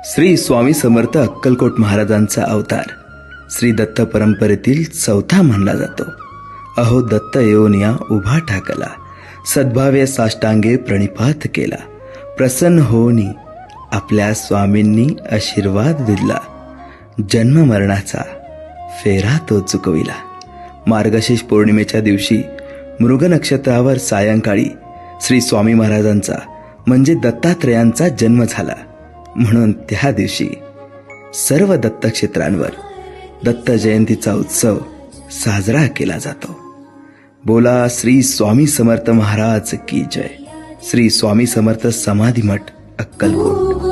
श्री स्वामी समर्थ अक्कलकोट महाराजांचा अवतार श्री दत्त परंपरेतील चौथा मानला जातो. अहो दत्त येऊन या उभा ठाकला, सद्भाव्य साष्टांगे प्रणिपात केला. प्रसन्न होऊनी आपल्या स्वामींनी आशीर्वाद दिला. जन्म मरणाचा फेरा तो चुकविला. मार्गशीर्ष पौर्णिमेच्या दिवशी मृग नक्षत्रावर सायंकाळी श्री स्वामी महाराजांचा म्हणजे दत्तात्रेयांचा जन्म झाला. म्हणून त्या दिवशी सर्व दत्तक्षेत्रांवर दत्त जयंतीचा उत्सव साजरा केला जातो. बोला श्री स्वामी समर्थ महाराज की जय. श्री स्वामी समर्थ समाधी मठ, अक्कलकोट.